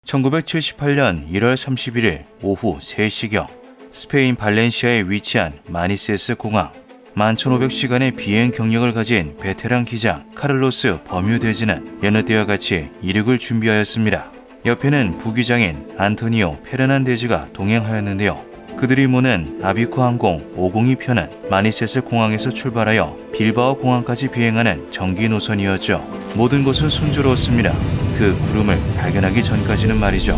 1978년 1월 31일 오후 3시경 스페인 발렌시아에 위치한 마니세스 공항. 11,500시간의 비행 경력을 가진 베테랑 기장 카를로스 버뮤데즈는 여느 때와 같이 이륙을 준비하였습니다. 옆에는 부기장인 안토니오 페르난데즈가 동행하였는데요. 그들이 모는 아비코 항공 502편은 마니세스 공항에서 출발하여 빌바오 공항까지 비행하는 정기 노선이었죠. 모든 것은 순조로웠습니다. 그 구름을 발견하기 전까지는 말이죠.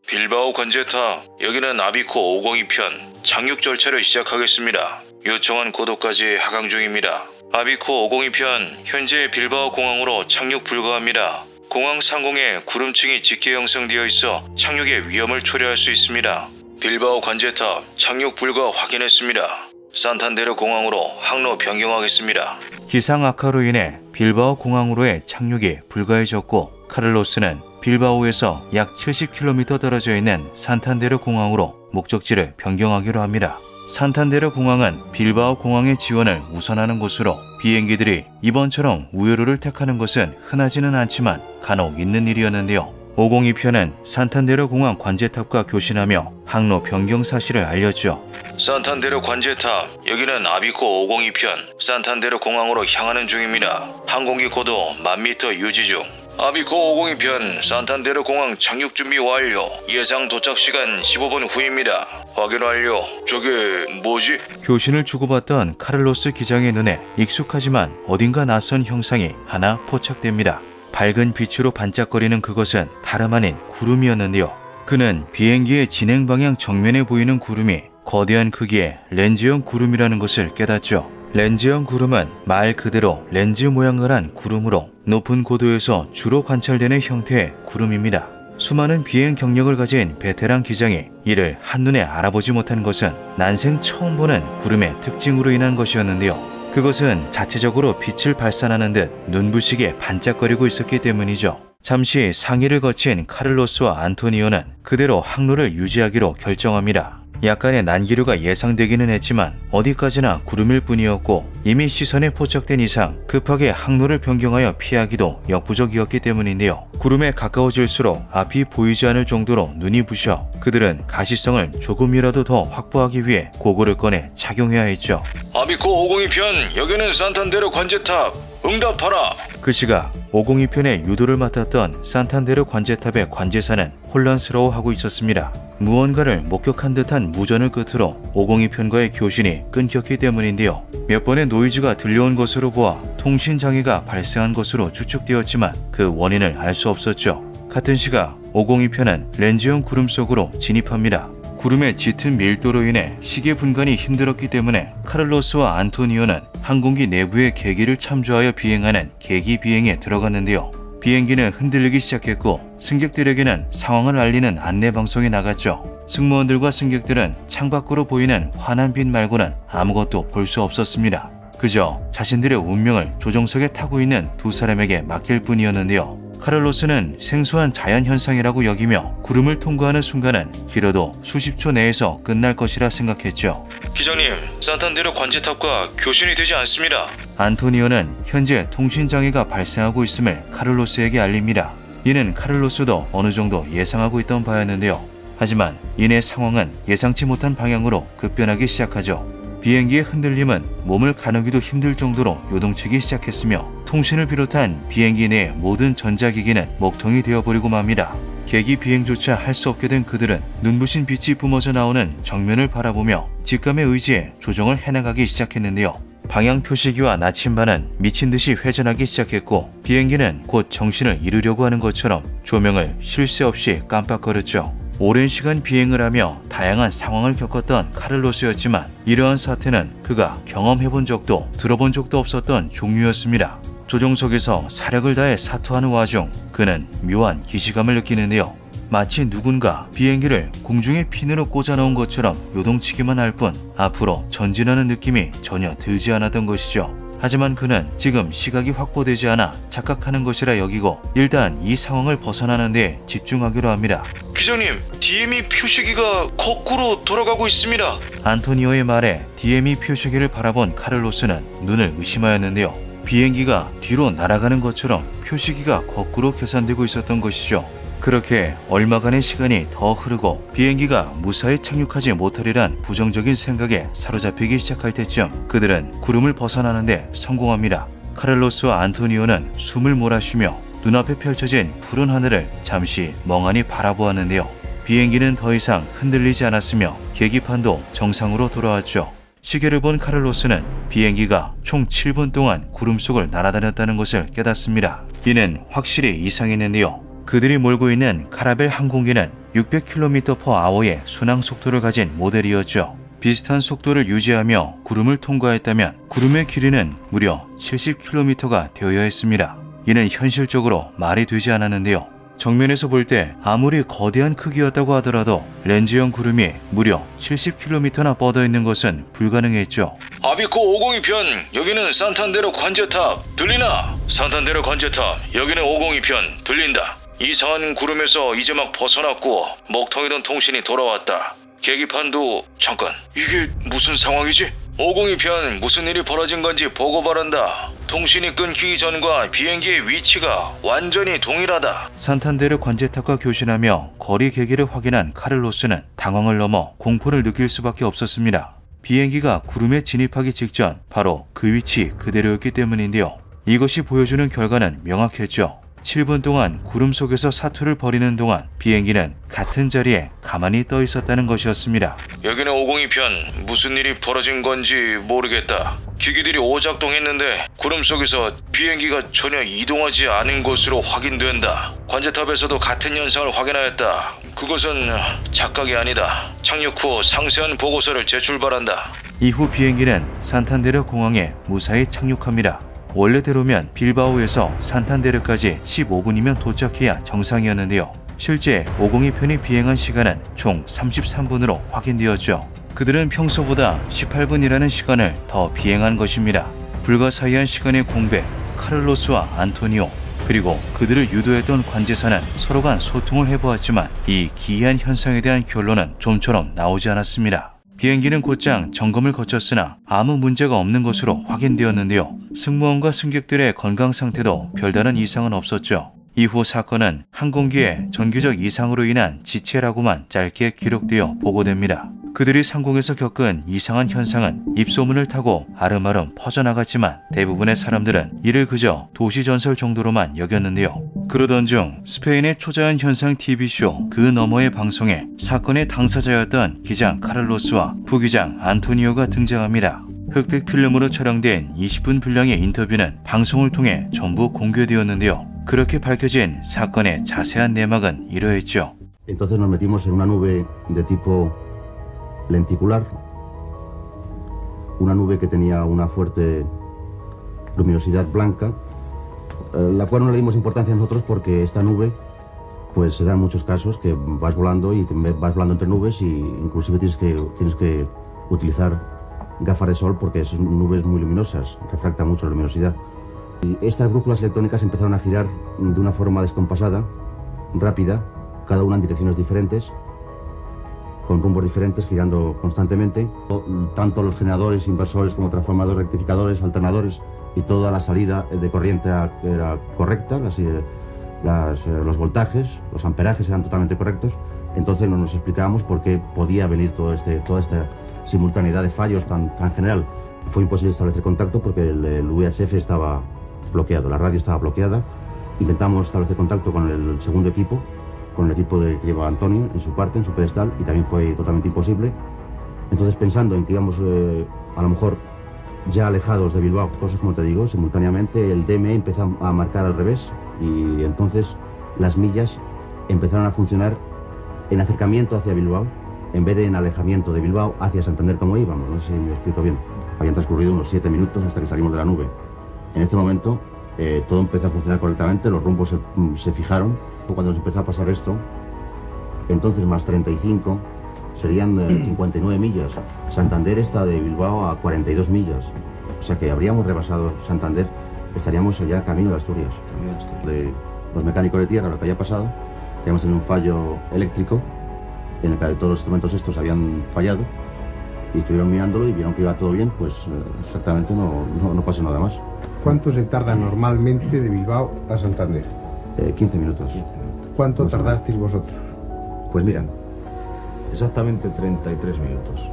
빌바오 관제타, 여기는 아비코 502편 착륙 절차를 시작하겠습니다. 요청한 고도까지 하강 중입니다. 아비코 502편 현재 빌바오 공항으로 착륙 불가합니다. 공항 상공에 구름층이 짙게 형성되어 있어 착륙의 위험을 초래할 수 있습니다. 빌바오 관제타 착륙 불가 확인했습니다. 산탄데르 공항으로 항로 변경하겠습니다. 기상 악화로 인해 빌바오 공항으로의 착륙이 불가해졌고 카를로스는 빌바오에서 약 70km 떨어져 있는 산탄데르 공항으로 목적지를 변경하기로 합니다. 산탄데르 공항은 빌바오 공항의 지원을 우선하는 곳으로 비행기들이 이번처럼 우회로를 택하는 것은 흔하지는 않지만 간혹 있는 일이었는데요. 502편은 산탄데르 공항 관제탑과 교신하며 항로 변경 사실을 알렸죠. 산탄데르 관제탑, 여기는 아비코 502편 산탄데르 공항으로 향하는 중입니다. 항공기 고도 1000m 유지 중. 아비코 502편 산탄데르 공항 착륙 준비 완료. 예상 도착 시간 15분 후입니다. 확인 완료. 저게 뭐지? 교신을 주고받던 카를로스 기장의 눈에 익숙하지만 어딘가 낯선 형상이 하나 포착됩니다. 밝은 빛으로 반짝거리는 그것은 다름 아닌 구름이었는데요. 그는 비행기의 진행 방향 정면에 보이는 구름이 거대한 크기의 렌즈형 구름이라는 것을 깨닫죠. 렌즈형 구름은 말 그대로 렌즈 모양을 한 구름으로 높은 고도에서 주로 관찰되는 형태의 구름입니다. 수많은 비행 경력을 가진 베테랑 기장이 이를 한눈에 알아보지 못한 것은 난생 처음 보는 구름의 특징으로 인한 것이었는데요. 그것은 자체적으로 빛을 발산하는 듯 눈부시게 반짝거리고 있었기 때문이죠. 잠시 상의를 거친 카를로스와 안토니오는 그대로 항로를 유지하기로 결정합니다. 약간의 난기류가 예상되기는 했지만 어디까지나 구름일 뿐이었고 이미 시선에 포착된 이상 급하게 항로를 변경하여 피하기도 역부족이었기 때문인데요. 구름에 가까워질수록 앞이 보이지 않을 정도로 눈이 부셔 그들은 가시성을 조금이라도 더 확보하기 위해 고글을 꺼내 착용해야 했죠. 아비코 502편, 여기는 산탄데르 관제탑. 응답하라. 그 시각 502편의 유도를 맡았던 산탄데르 관제탑의 관제사는 혼란스러워하고 있었습니다. 무언가를 목격한 듯한 무전을 끝으로 502편과의 교신이 끊겼기 때문인데요. 몇 번의 노이즈가 들려온 것으로 보아 통신장애가 발생한 것으로 추측되었지만 그 원인을 알 수 없었죠. 같은 시각 502편은 렌즈형 구름 속으로 진입합니다. 구름의 짙은 밀도로 인해 시계 분간이 힘들었기 때문에 카를로스와 안토니오는 항공기 내부의 계기를 참조하여 비행하는 계기 비행에 들어갔는데요. 비행기는 흔들리기 시작했고 승객들에게는 상황을 알리는 안내 방송이 나갔죠. 승무원들과 승객들은 창밖으로 보이는 환한 빛 말고는 아무것도 볼 수 없었습니다. 그저 자신들의 운명을 조종석에 타고 있는 두 사람에게 맡길 뿐이었는데요. 카를로스는 생소한 자연현상이라고 여기며 구름을 통과하는 순간은 길어도 수십 초 내에서 끝날 것이라 생각했죠. 기장님, 산탄데르 관제탑과 교신이 되지 않습니다. 안토니오는 현재 통신장애가 발생하고 있음을 카를로스에게 알립니다. 이는 카를로스도 어느 정도 예상하고 있던 바였는데요. 하지만 이내 상황은 예상치 못한 방향으로 급변하기 시작하죠. 비행기의 흔들림은 몸을 가누기도 힘들 정도로 요동치기 시작했으며 통신을 비롯한 비행기 내의 모든 전자기기는 먹통이 되어버리고 맙니다. 계기 비행조차 할 수 없게 된 그들은 눈부신 빛이 뿜어져 나오는 정면을 바라보며 직감의 의지에 조정을 해나가기 시작했는데요. 방향 표시기와 나침반은 미친 듯이 회전하기 시작했고 비행기는 곧 정신을 잃으려고 하는 것처럼 조명을 쉴 새 없이 깜빡거렸죠. 오랜 시간 비행을 하며 다양한 상황을 겪었던 카를로스였지만 이러한 사태는 그가 경험해본 적도 들어본 적도 없었던 종류였습니다. 조종석에서 사력을 다해 사투하는 와중 그는 묘한 기시감을 느끼는데요. 마치 누군가 비행기를 공중에 핀으로 꽂아놓은 것처럼 요동치기만 할 뿐 앞으로 전진하는 느낌이 전혀 들지 않았던 것이죠. 하지만 그는 지금 시각이 확보되지 않아 착각하는 것이라 여기고 일단 이 상황을 벗어나는 데 집중하기로 합니다. 기장님, DME 표시기가 거꾸로 돌아가고 있습니다. 안토니오의 말에 DME 표시기를 바라본 카를로스는 눈을 의심하였는데요. 비행기가 뒤로 날아가는 것처럼 표시기가 거꾸로 계산되고 있었던 것이죠. 그렇게 얼마간의 시간이 더 흐르고 비행기가 무사히 착륙하지 못하리란 부정적인 생각에 사로잡히기 시작할 때쯤 그들은 구름을 벗어나는데 성공합니다. 카를로스와 안토니오는 숨을 몰아쉬며 눈앞에 펼쳐진 푸른 하늘을 잠시 멍하니 바라보았는데요. 비행기는 더 이상 흔들리지 않았으며 계기판도 정상으로 돌아왔죠. 시계를 본 카를로스는 비행기가 총 7분 동안 구름 속을 날아다녔다는 것을 깨닫습니다. 이는 확실히 이상했는데요. 그들이 몰고 있는 카라벨 항공기는 600km/h의 순항 속도를 가진 모델이었죠. 비슷한 속도를 유지하며 구름을 통과했다면 구름의 길이는 무려 70km가 되어야 했습니다. 이는 현실적으로 말이 되지 않았는데요. 정면에서 볼 때 아무리 거대한 크기였다고 하더라도 렌즈형 구름이 무려 70km나 뻗어 있는 것은 불가능했죠. 아비코 502편, 여기는 산탄데르 관제탑, 들리나? 산탄데르 관제탑, 여기는 502편, 들린다. 이상한 구름에서 이제 막 벗어났고 먹통이던 통신이 돌아왔다. 계기판도... 잠깐, 이게 무슨 상황이지? 502편, 무슨 일이 벌어진 건지 보고 바란다. 통신이 끊기기 전과 비행기의 위치가 완전히 동일하다. 산탄데르 관제탑과 교신하며 거리 계기를 확인한 카를로스는 당황을 넘어 공포를 느낄 수밖에 없었습니다. 비행기가 구름에 진입하기 직전 바로 그 위치 그대로였기 때문인데요. 이것이 보여주는 결과는 명확했죠. 7분 동안 구름 속에서 사투를 벌이는 동안 비행기는 같은 자리에 가만히 떠 있었다는 것이었습니다. 여기는 502편, 무슨 일이 벌어진 건지 모르겠다. 기기들이 오작동했는데 구름 속에서 비행기가 전혀 이동하지 않은 것으로 확인된다. 관제탑에서도 같은 현상을 확인하였다. 그것은 착각이 아니다. 착륙 후 상세한 보고서를 제출바란다. 이후 비행기는 산탄데르 공항에 무사히 착륙합니다. 원래대로면 빌바오에서 산탄데르까지 15분이면 도착해야 정상이었는데요. 실제 502편이 비행한 시간은 총 33분으로 확인되었죠. 그들은 평소보다 18분이라는 시간을 더 비행한 것입니다. 불가사의한 시간의 공백, 카를로스와 안토니오, 그리고 그들을 유도했던 관제사는 서로 간 소통을 해보았지만 이 기이한 현상에 대한 결론은 좀처럼 나오지 않았습니다. 비행기는 곧장 점검을 거쳤으나 아무 문제가 없는 것으로 확인되었는데요. 승무원과 승객들의 건강 상태도 별다른 이상은 없었죠. 이후 사건은 항공기의 전기적 이상으로 인한 지체라고만 짧게 기록되어 보고됩니다. 그들이 상공에서 겪은 이상한 현상은 입소문을 타고 아름아름 퍼져나갔지만 대부분의 사람들은 이를 그저 도시전설 정도로만 여겼는데요. 그러던 중 스페인의 초자연 현상 TV쇼 그 너머의 방송에 사건의 당사자였던 기장 카를로스와 부기장 안토니오가 등장합니다. 흑백 필름으로 촬영된 20분 분량의 인터뷰는 방송을 통해 전부 공개되었는데요. 그렇게 밝혀진 사건의 자세한 내막은 이러했죠. Entonces nos metimos en una nube de tipo lenticular, una nube que tenía una fuerte luminosidad blanca, la cual no le dimos importancia nosotros porque esta nube, pues se dan muchos casos que vas volando y vas volando entre nubes y inclusive tienes que utilizar gafas de sol porque son nubes muy luminosas, refracta mucho la luminosidad. Y estas brújulas electrónicas empezaron a girar de una forma descompasada, rápida, cada una en direcciones diferentes, con rumbos diferentes, girando constantemente. Tanto los generadores, inversores como transformadores, rectificadores, alternadores y toda la salida de corriente era correcta, los voltajes, los amperajes eran totalmente correctos. Entonces no nos explicábamos por qué podía venir toda esta simultaneidad de fallos tan general. Fue imposible establecer contacto porque el VHF estaba bloqueado, la radio estaba bloqueada. Intentamos establecer contacto con el segundo equipo, con el equipo que lleva Antonio en su parte, en su pedestal, y también fue totalmente imposible. Entonces, pensando en que íbamos a lo mejor ya alejados de Bilbao, cosas como te digo, simultáneamente el DME empezó a marcar al revés y entonces las millas empezaron a funcionar en acercamiento hacia Bilbao en vez de en alejamiento de Bilbao hacia Santander como íbamos. No sé si me explico bien. Habían transcurrido unos 7 minutos hasta que salimos de la nube. En este momento todo empezó a funcionar correctamente, los rumbos se fijaron. Cuando nos empezó a pasar esto, entonces más 35 serían 59 millas. Santander está de Bilbao a 42 millas. O sea que habríamos rebasado Santander, estaríamos ya camino de Asturias. De los mecánicos de tierra, lo que había pasado, habíamos tenido un fallo eléctrico en el que todos los instrumentos estos habían fallado y estuvieron mirándolo y vieron que iba todo bien, pues exactamente no pasó nada más. ¿Cuánto se tarda normalmente de Bilbao a Santander? 15 minutos. ¿Cuánto tardasteis vosotros? Pues mira, exactamente 33 minutos.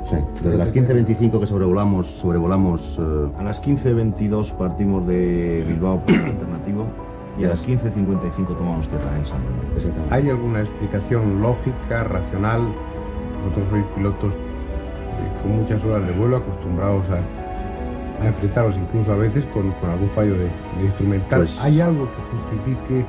Sí, desde las 15:25 que sobrevolamos A las 15:22 partimos de Bilbao por el alternativo y a las 15:55 tomamos tierra en Santander. ¿Hay alguna explicación lógica, racional? Vosotros sois pilotos con muchas horas de vuelo, acostumbrados a enfrentaros incluso a veces con algún fallo de instrumental. Pues, ¿Hay algo que justifique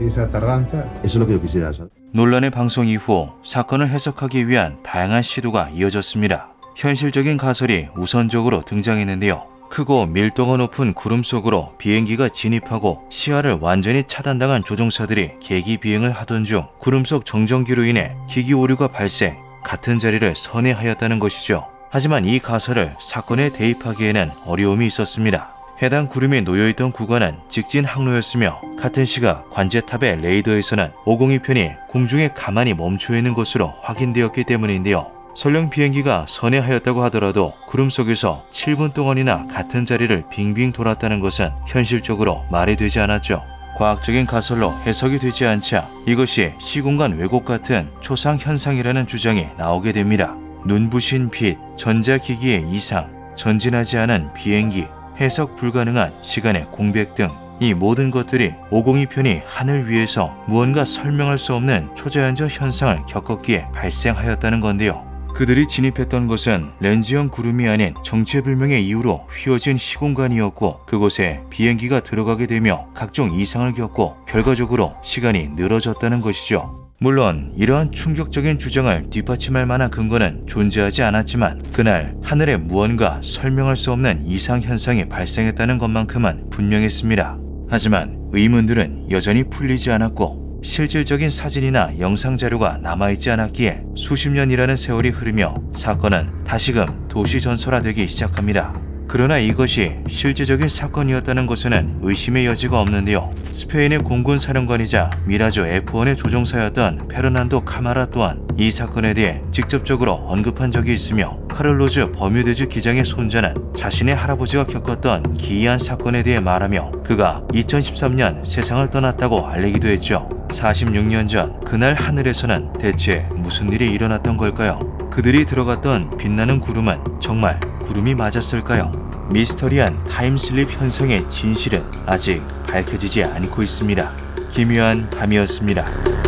esa tardanza? Eso es lo que yo quisiera saber. 논란의 방송 이후 사건을 해석하기 위한 다양한 시도가 이어졌습니다. 현실적인 가설이 우선적으로 등장했는데요. 크고 밀도가 높은 구름 속으로 비행기가 진입하고 시야를 완전히 차단당한 조종사들이 계기 비행을 하던 중 구름 속 정전기로 인해 기기 오류가 발생, 같은 자리를 선회하였다는 것이죠. 하지만 이 가설을 사건에 대입하기에는 어려움이 있었습니다. 해당 구름이 놓여있던 구간은 직진 항로였으며 같은 시각 관제탑의 레이더에서는 502편이 공중에 가만히 멈춰있는 것으로 확인되었기 때문인데요. 설령 비행기가 선회하였다고 하더라도 구름 속에서 7분 동안이나 같은 자리를 빙빙 돌았다는 것은 현실적으로 말이 되지 않았죠. 과학적인 가설로 해석이 되지 않자 이것이 시공간 왜곡 같은 초상 현상이라는 주장이 나오게 됩니다. 눈부신 빛, 전자기기의 이상, 전진하지 않은 비행기, 해석 불가능한 시간의 공백 등 이 모든 것들이 502편이 하늘 위에서 무언가 설명할 수 없는 초자연적 현상을 겪었기에 발생하였다는 건데요. 그들이 진입했던 것은 렌즈형 구름이 아닌 정체불명의 이유로 휘어진 시공간이었고 그곳에 비행기가 들어가게 되며 각종 이상을 겪고 결과적으로 시간이 늘어졌다는 것이죠. 물론 이러한 충격적인 주장을 뒷받침할 만한 근거는 존재하지 않았지만 그날 하늘에 무언가 설명할 수 없는 이상 현상이 발생했다는 것만큼은 분명했습니다. 하지만 의문들은 여전히 풀리지 않았고 실질적인 사진이나 영상 자료가 남아있지 않았기에 수십 년이라는 세월이 흐르며 사건은 다시금 도시 전설화되기 시작합니다. 그러나 이것이 실제적인 사건이었다는 것에는 의심의 여지가 없는데요. 스페인의 공군 사령관이자 미라조 F1의 조종사였던 페르난도 카마라 또한 이 사건에 대해 직접적으로 언급한 적이 있으며 카를로즈 버뮤드즈 기장의 손자는 자신의 할아버지가 겪었던 기이한 사건에 대해 말하며 그가 2013년 세상을 떠났다고 알리기도 했죠. 46년 전 그날 하늘에서는 대체 무슨 일이 일어났던 걸까요? 그들이 들어갔던 빛나는 구름은 정말 구름이 맞았을까요? 미스터리한 타임슬립 현상의 진실은 아직 밝혀지지 않고 있습니다. 기묘한 밤이었습니다.